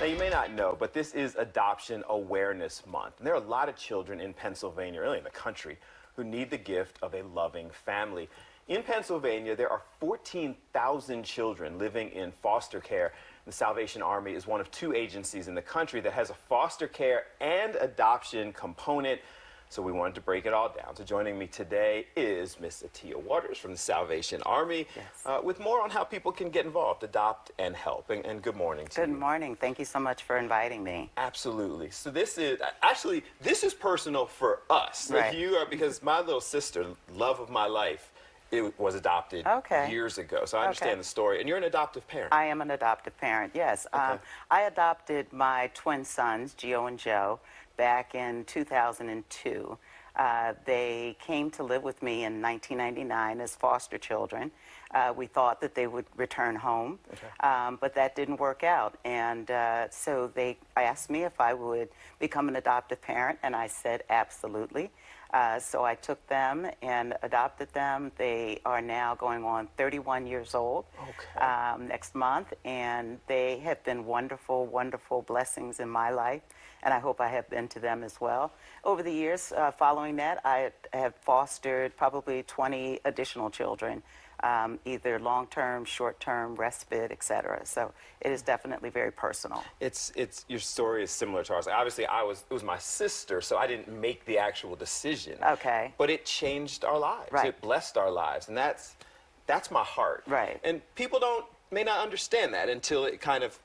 Now, you may not know, but this is Adoption Awareness Month. And there are a lot of children in Pennsylvania, really in the country, who need the gift of a loving family. In Pennsylvania, there are 14,000 children living in foster care. The Salvation Army is one of two agencies in the country that has a foster care and adoption component. So we wanted to break it all down. So joining me today is Miss Atia Waters from the Salvation Army, Yes. with more on how people can get involved, adopt, and help. And good morning to you. Good morning. Thank you so much for inviting me. Absolutely. So this is, actually, this is personal for us. Right. Like you are, because my little sister, love of my life, it was adopted years ago. So I understand the story. And you're an adoptive parent. I am an adoptive parent, yes. I adopted my twin sons, Gio and Joe, back in 2002. They came to live with me in 1999 as foster children. We thought that they would return home, but that didn't work out. And so they asked me if I would become an adoptive parent, and I said absolutely. So I took them and adopted them. They are now going on 31 years old next month, and they have been wonderful, wonderful blessings in my life, and I hope I have been to them as well. Over the years following that, I have fostered probably 20 additional children, either long-term, short-term, respite, etc. So it is definitely very personal. It's your story is similar to ours. Obviously, it was my sister, so I didn't make the actual decision. Okay. But it changed our lives. Right. It blessed our lives, and that's my heart. Right. And people may not understand that until it kind of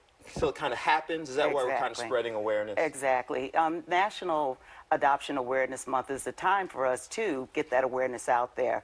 happens. Is that why we're kind of spreading awareness? Exactly. National Adoption Awareness Month is the time for us to get that awareness out there.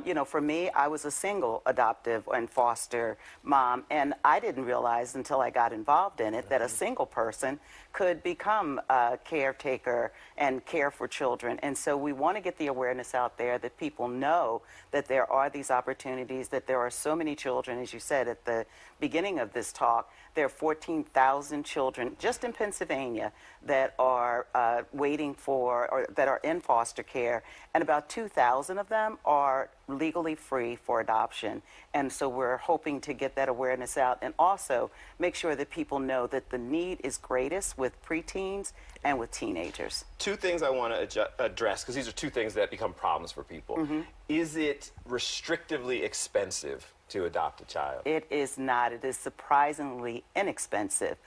You know, for me, I was a single adoptive and foster mom, and I didn't realize until I got involved in it that a single person could become a caretaker and care for children. And so we want to get the awareness out there that people know that there are these opportunities, that there are so many children, as you said at the beginning of this talk. There are 14,000 children just in Pennsylvania that are waiting for, or that are in foster care, and about 2,000 of them are legally free for adoption. And so we're hoping to get that awareness out and also make sure that people know that the need is greatest with preteens and with teenagers. Two things I want to address, because these are two things that become problems for people. Is it restrictively expensive to adopt a child? It is not. It is surprisingly inexpensive.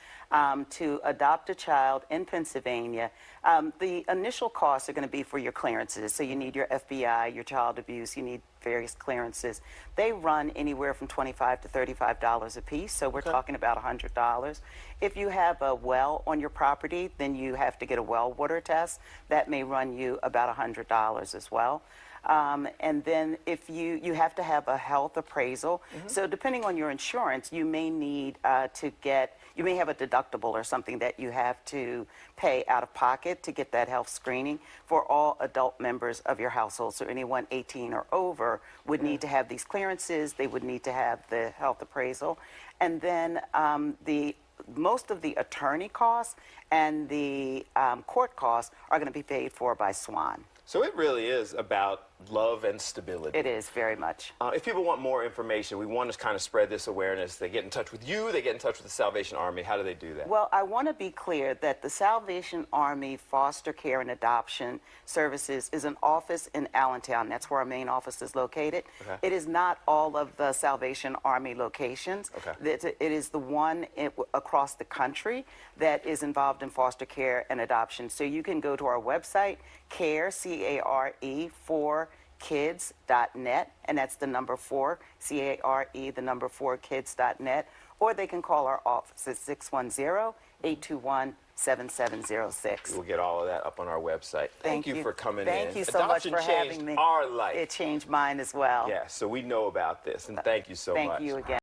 To adopt a child in Pennsylvania, the initial costs are going to be for your clearances. So you need your FBI, your child abuse, you need various clearances. They run anywhere from $25 to $35 a piece, so we're talking about $100. If you have a well on your property, then you have to get a well water test. That may run you about $100 as well. And then if you have to have a health appraisal. So depending on your insurance, you may need you may have a deductible or something that you have to pay out of pocket to get that health screening for all adult members of your household. So anyone 18 or over would need to have these clearances. They would need to have the health appraisal. And then most of the attorney costs and the court costs are going to be paid for by SWAN. So it really is about love and stability. It is, very much. If people want more information, we want to kind of spread this awareness. They get in touch with you, they get in touch with the Salvation Army. How do they do that? Well, I want to be clear that the Salvation Army Foster Care and Adoption Services is an office in Allentown. That's where our main office is located. It is not all of the Salvation Army locations. It is the one across the country that is involved in foster care and adoption. So you can go to our website, CARE, C-A-R-E, for kids.net, and that's the number 4, C-A-R-E, the number 4, kids.net, or they can call our office at 610-821-7706. We'll get all of that up on our website. Thank you for coming in. Thank you so much for having me. Our life. It changed mine as well. Yeah, so we know about this, and thank you so much. Thank you again.